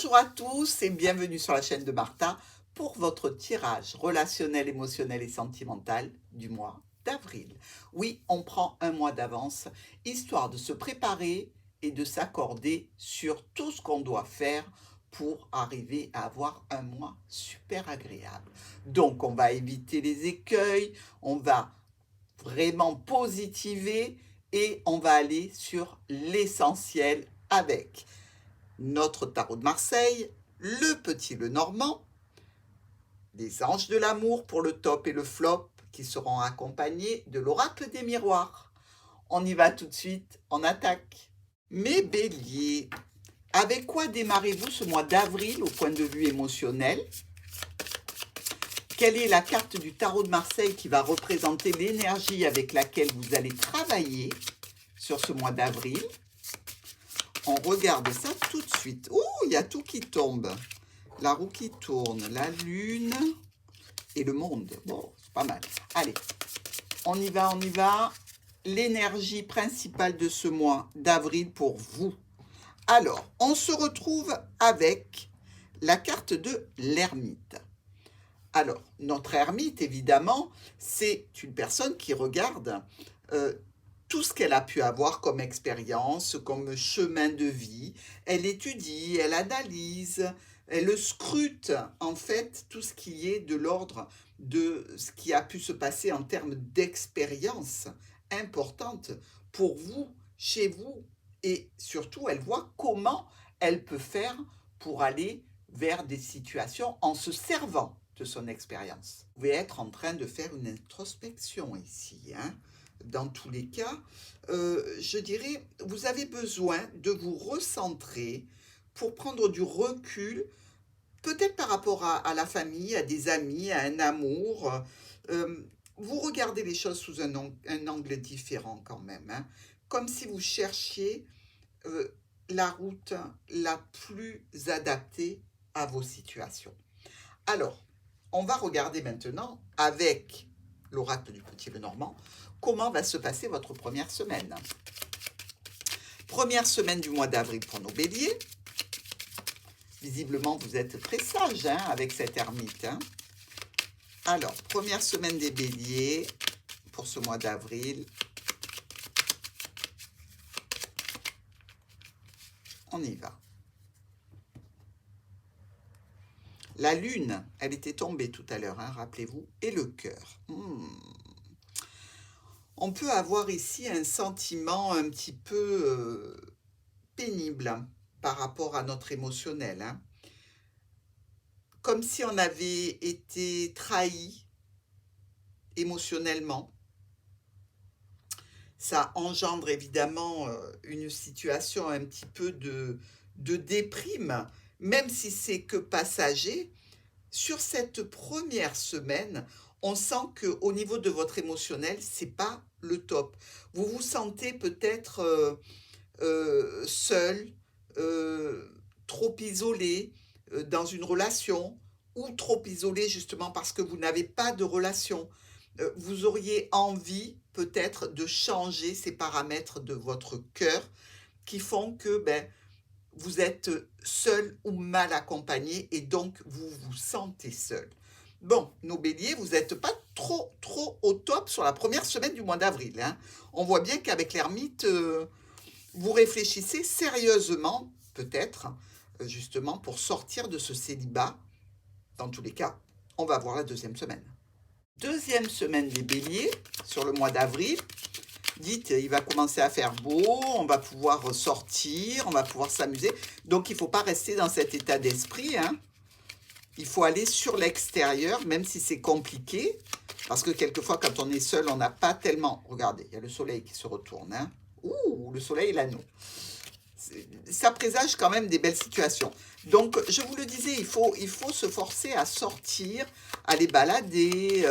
Bonjour à tous et bienvenue sur la chaîne de Martha pour votre tirage relationnel, émotionnel et sentimental du mois d'avril. Oui, on prend un mois d'avance, histoire de se préparer et de s'accorder sur tout ce qu'on doit faire pour arriver à avoir un mois super agréable. Donc, on va éviter les écueils, on va vraiment positiver et on va aller sur l'essentiel avec notre tarot de Marseille, le petit Lenormand, les anges de l'amour pour le top et le flop qui seront accompagnés de l'oracle des miroirs. On y va tout de suite, on attaque. Mes béliers, avec quoi démarrez-vous ce mois d'avril au point de vue émotionnel? Quelle est la carte du tarot de Marseille qui va représenter l'énergie avec laquelle vous allez travailler sur ce mois d'avril? On regarde ça tout de suite. Ouh, il y a tout qui tombe. La roue qui tourne, la lune et le monde. Bon, c'est pas mal. Allez, on y va, on y va. L'énergie principale de ce mois d'avril pour vous. Alors, on se retrouve avec la carte de l'ermite. Alors, notre ermite, évidemment, c'est une personne qui regarde tout ce qu'elle a pu avoir comme expérience, comme chemin de vie. Elle étudie, elle analyse, elle scrute en fait tout ce qui est de l'ordre de ce qui a pu se passer en termes d'expérience importante pour vous, chez vous. Et surtout, elle voit comment elle peut faire pour aller vers des situations en se servant de son expérience. Vous pouvez être en train de faire une introspection ici, hein. Dans tous les cas, je dirais, vous avez besoin de vous recentrer pour prendre du recul, peut-être par rapport à la famille, à des amis, à un amour. Vous regardez les choses sous un angle différent quand même, hein, comme si vous cherchiez la route la plus adaptée à vos situations. Alors, on va regarder maintenant avec l'oracle du petit Lenormand comment va se passer votre première semaine. Première semaine du mois d'avril pour nos béliers. Visiblement, vous êtes très sage hein, avec cette ermite. Hein. Alors, première semaine des béliers pour ce mois d'avril. On y va. La lune, elle était tombée tout à l'heure, hein, rappelez-vous, et le cœur. On peut avoir ici un sentiment un petit peu pénible par rapport à notre émotionnel. Hein. Comme si on avait été trahi émotionnellement. Ça engendre évidemment une situation un petit peu de déprime, même si c'est que passager. Sur cette première semaine, on sent qu'au niveau de votre émotionnel, c'est pas le top. Vous vous sentez peut-être seul, trop isolé dans une relation, ou trop isolé justement parce que vous n'avez pas de relation. Vous auriez envie peut-être de changer ces paramètres de votre cœur qui font que vous êtes seul ou mal accompagné et donc vous vous sentez seul. Bon, nos béliers, vous n'êtes pas trop au top sur la première semaine du mois d'avril. Hein. On voit bien qu'avec l'ermite, vous réfléchissez sérieusement, peut-être, justement, pour sortir de ce célibat. Dans tous les cas, on va voir la deuxième semaine. Deuxième semaine des béliers, sur le mois d'avril. Dites, il va commencer à faire beau, on va pouvoir sortir, on va pouvoir s'amuser. Donc, il ne faut pas rester dans cet état d'esprit. Hein. Il faut aller sur l'extérieur, même si c'est compliqué. Parce que quelquefois, quand on est seul, on n'a pas tellement... Regardez, il y a le soleil qui se retourne. Hein. Ouh, le soleil et l'anneau. Ça présage quand même des belles situations. Donc, je vous le disais, il faut se forcer à sortir, aller balader,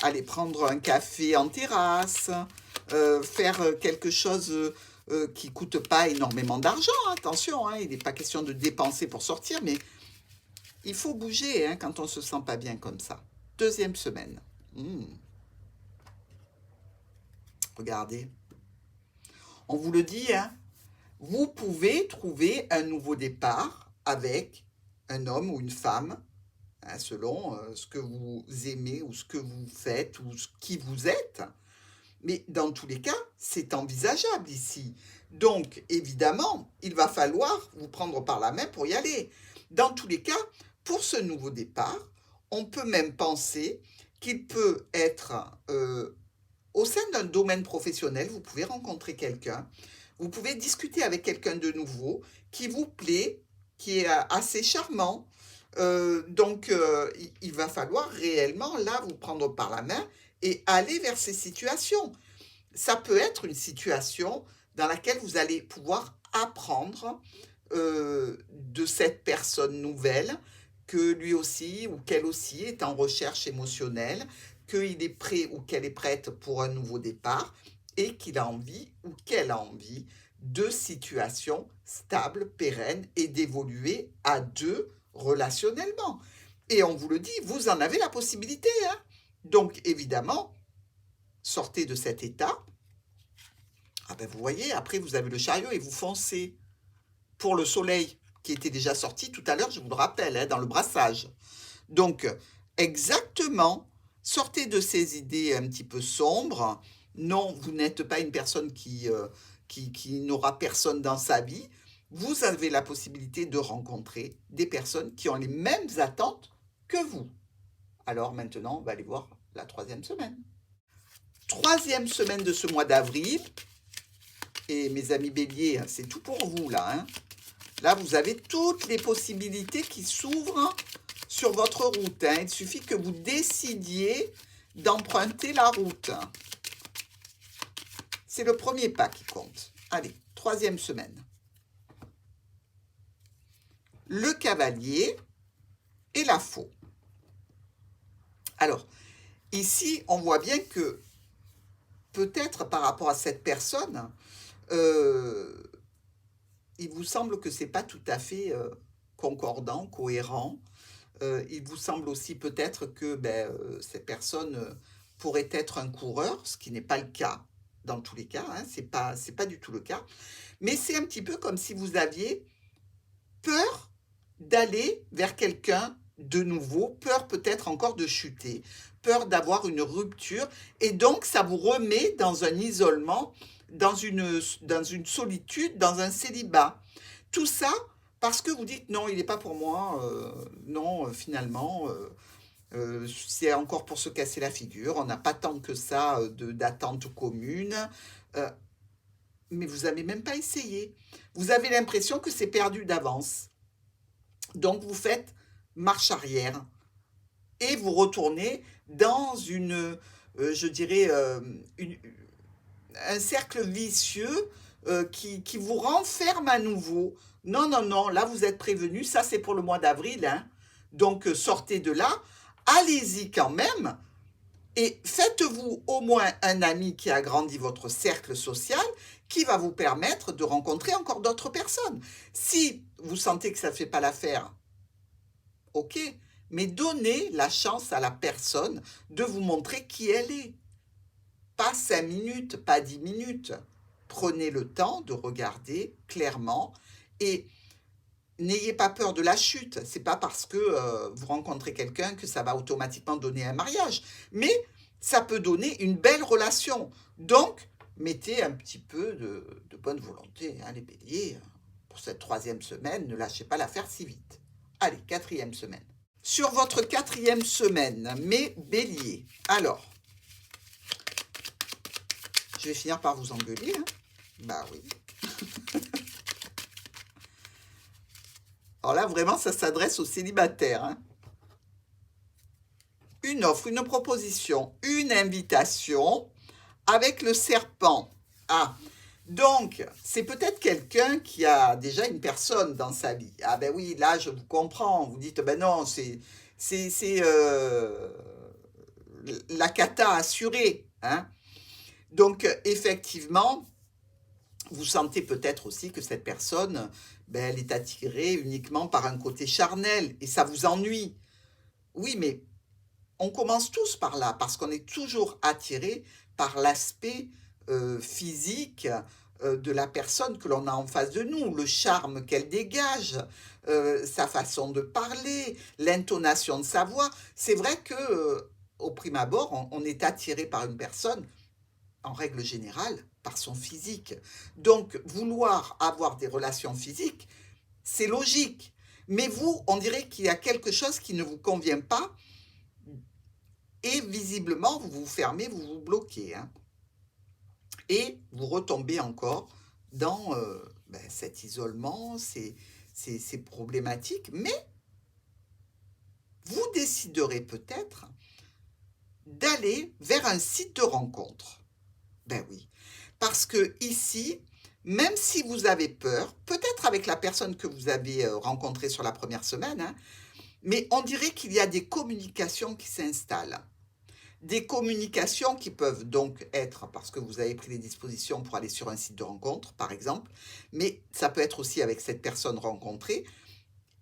aller prendre un café en terrasse, faire quelque chose qui ne coûte pas énormément d'argent. Attention, hein, il n'est pas question de dépenser pour sortir, mais il faut bouger hein, quand on ne se sent pas bien comme ça. Deuxième semaine. Regardez. On vous le dit, hein, vous pouvez trouver un nouveau départ avec un homme ou une femme, hein, selon ce que vous aimez ou ce que vous faites ou qui vous êtes. Mais dans tous les cas, c'est envisageable ici. Donc, évidemment, il va falloir vous prendre par la main pour y aller. Dans tous les cas, pour ce nouveau départ, on peut même penser qu'il peut être au sein d'un domaine professionnel, vous pouvez rencontrer quelqu'un, vous pouvez discuter avec quelqu'un de nouveau qui vous plaît, qui est assez charmant. Donc, il va falloir réellement, là, vous prendre par la main et aller vers ces situations. Ça peut être une situation dans laquelle vous allez pouvoir apprendre de cette personne nouvelle que lui aussi ou qu'elle aussi est en recherche émotionnelle, qu'il est prêt ou qu'elle est prête pour un nouveau départ et qu'il a envie ou qu'elle a envie de situations stables, pérennes et d'évoluer à deux relationnellement. Et on vous le dit, vous en avez la possibilité, hein. Donc évidemment, sortez de cet état. Ah ben vous voyez, après vous avez le chariot et vous foncez pour le soleil qui était déjà sorti tout à l'heure, je vous le rappelle, hein, dans le brassage. Donc, exactement, sortez de ces idées un petit peu sombres. Non, vous n'êtes pas une personne qui n'aura personne dans sa vie. Vous avez la possibilité de rencontrer des personnes qui ont les mêmes attentes que vous. Alors maintenant, on va aller voir la troisième semaine. Troisième semaine de ce mois d'avril. Et mes amis béliers, c'est tout pour vous là, hein. Là, vous avez toutes les possibilités qui s'ouvrent sur votre route, hein. Il suffit que vous décidiez d'emprunter la route. C'est le premier pas qui compte. Allez, troisième semaine. Le cavalier et la faux. Alors, ici, on voit bien que peut-être par rapport à cette personne, il vous semble que ce n'est pas tout à fait concordant, cohérent. Il vous semble aussi peut-être que cette personne pourrait être un coureur, ce qui n'est pas le cas dans tous les cas, hein, c'est pas du tout le cas. Mais c'est un petit peu comme si vous aviez peur d'aller vers quelqu'un de nouveau, peur peut-être encore de chuter, peur d'avoir une rupture, et donc ça vous remet dans un isolement, dans une solitude, dans un célibat. Tout ça parce que vous dites non, il n'est pas pour moi, non, finalement, c'est encore pour se casser la figure, on n'a pas tant que ça d'attente commune, mais vous n'avez même pas essayé. Vous avez l'impression que c'est perdu d'avance. Donc vous faites marche arrière et vous retournez dans je dirais, un cercle vicieux qui vous renferme à nouveau. Non, non, non, là vous êtes prévenu, ça c'est pour le mois d'avril, hein. Donc sortez de là, allez-y quand même, et faites-vous au moins un ami qui agrandit votre cercle social, qui va vous permettre de rencontrer encore d'autres personnes. Si vous sentez que ça ne fait pas l'affaire, ok, mais donnez la chance à la personne de vous montrer qui elle est. Pas 5 minutes, pas 10 minutes. Prenez le temps de regarder clairement et n'ayez pas peur de la chute. C'est pas parce que vous rencontrez quelqu'un que ça va automatiquement donner un mariage, mais ça peut donner une belle relation. Donc, mettez un petit peu de bonne volonté, hein, les béliers. Pour cette troisième semaine, ne lâchez pas l'affaire si vite. Allez, quatrième semaine. Sur votre quatrième semaine, mes béliers, alors, je vais finir par vous engueuler, hein. Bah oui. Alors là, vraiment, ça s'adresse aux célibataires, hein. Une offre, une proposition, une invitation avec le serpent. Ah, donc, c'est peut-être quelqu'un qui a déjà une personne dans sa vie. Ah ben oui, là, je vous comprends. Vous dites, ben non, c'est la cata assurée, hein. Donc, effectivement, vous sentez peut-être aussi que cette personne, elle est attirée uniquement par un côté charnel et ça vous ennuie. Oui, mais on commence tous par là parce qu'on est toujours attiré par l'aspect physique, de la personne que l'on a en face de nous, le charme qu'elle dégage, sa façon de parler, l'intonation de sa voix. C'est vrai que, au prime abord, on est attiré par une personne, en règle générale, par son physique. Donc, vouloir avoir des relations physiques, c'est logique. Mais vous, on dirait qu'il y a quelque chose qui ne vous convient pas et visiblement, vous vous fermez, vous vous bloquez, hein. Et vous retombez encore dans cet isolement, ces problématiques. Mais vous déciderez peut-être d'aller vers un site de rencontre. Ben oui, parce que ici, même si vous avez peur, peut-être avec la personne que vous avez rencontrée sur la première semaine, hein, mais on dirait qu'il y a des communications qui s'installent. Des communications qui peuvent donc être parce que vous avez pris les dispositions pour aller sur un site de rencontre, par exemple, mais ça peut être aussi avec cette personne rencontrée,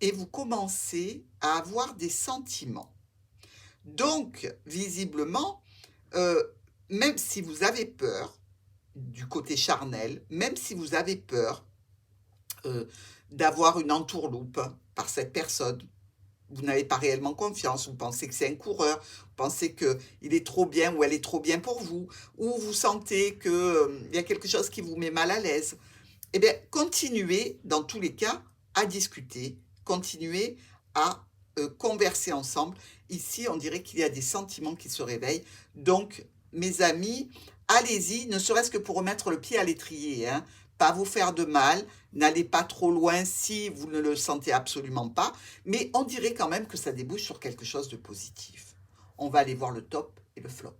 et vous commencez à avoir des sentiments. Donc, visiblement, même si vous avez peur du côté charnel, même si vous avez peur d'avoir une entourloupe par cette personne, vous n'avez pas réellement confiance, vous pensez que c'est un coureur, vous pensez qu'il est trop bien ou elle est trop bien pour vous, ou vous sentez qu'il y a quelque chose qui vous met mal à l'aise, eh bien, continuez, dans tous les cas, à discuter, continuez à converser ensemble. Ici, on dirait qu'il y a des sentiments qui se réveillent. Donc, mes amis, allez-y, ne serait-ce que pour remettre le pied à l'étrier, hein. Pas vous faire de mal, n'allez pas trop loin si vous ne le sentez absolument pas, mais on dirait quand même que ça débouche sur quelque chose de positif. On va aller voir le top et le flop.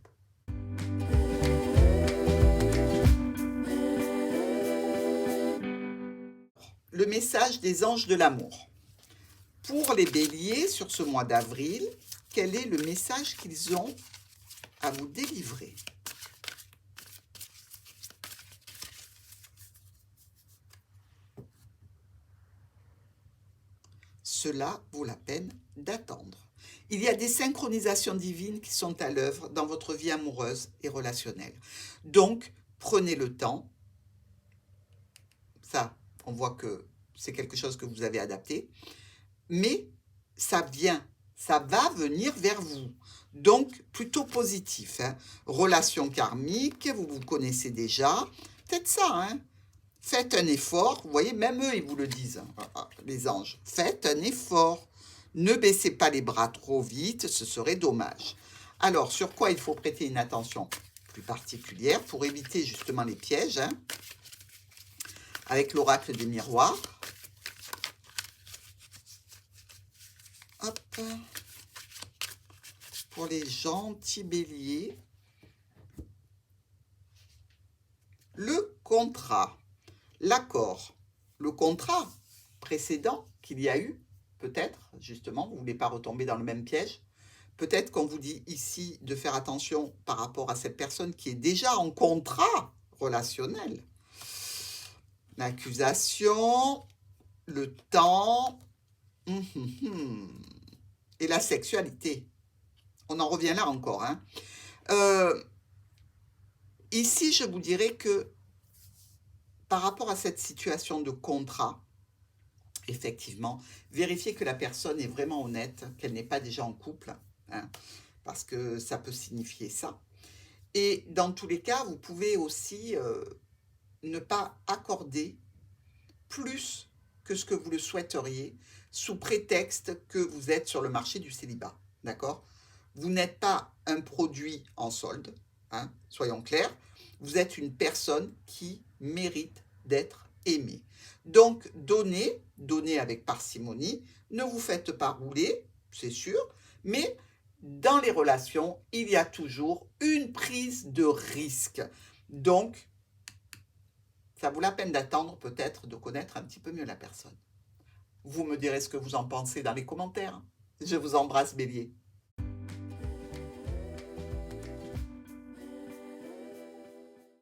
Le message des anges de l'amour. Pour les béliers, sur ce mois d'avril, quel est le message qu'ils ont à vous délivrer? Cela vaut la peine d'attendre. Il y a des synchronisations divines qui sont à l'œuvre dans votre vie amoureuse et relationnelle. Donc, prenez le temps. Ça, on voit que c'est quelque chose que vous avez adapté. Mais ça va venir vers vous. Donc, plutôt positif, hein. Relation karmique, vous vous connaissez déjà. Peut-être ça, hein. Faites un effort. Vous voyez, même eux, ils vous le disent, les anges. Faites un effort. Ne baissez pas les bras trop vite, ce serait dommage. Alors, sur quoi il faut prêter une attention plus particulière pour éviter justement les pièges, hein, avec l'oracle des miroirs. Hop. Pour les gentils béliers, le contrat, l'accord, le contrat précédent qu'il y a eu, peut-être, justement, vous ne voulez pas retomber dans le même piège. Peut-être qu'on vous dit ici de faire attention par rapport à cette personne qui est déjà en contrat relationnel. L'accusation, le temps et la sexualité. On en revient là encore, hein. Ici, je vous dirais que par rapport à cette situation de contrat, effectivement, vérifiez que la personne est vraiment honnête, qu'elle n'est pas déjà en couple, hein, parce que ça peut signifier ça. Et dans tous les cas, vous pouvez aussi ne pas accorder plus que ce que vous le souhaiteriez, sous prétexte que vous êtes sur le marché du célibat, d'accord? Vous n'êtes pas un produit en solde, hein, soyons clairs, vous êtes une personne qui mérite d'être aimée. Donc, donnez avec parcimonie, ne vous faites pas rouler, c'est sûr, mais dans les relations, il y a toujours une prise de risque. Donc, ça vaut la peine d'attendre peut-être de connaître un petit peu mieux la personne. Vous me direz ce que vous en pensez dans les commentaires. Je vous embrasse, Bélier.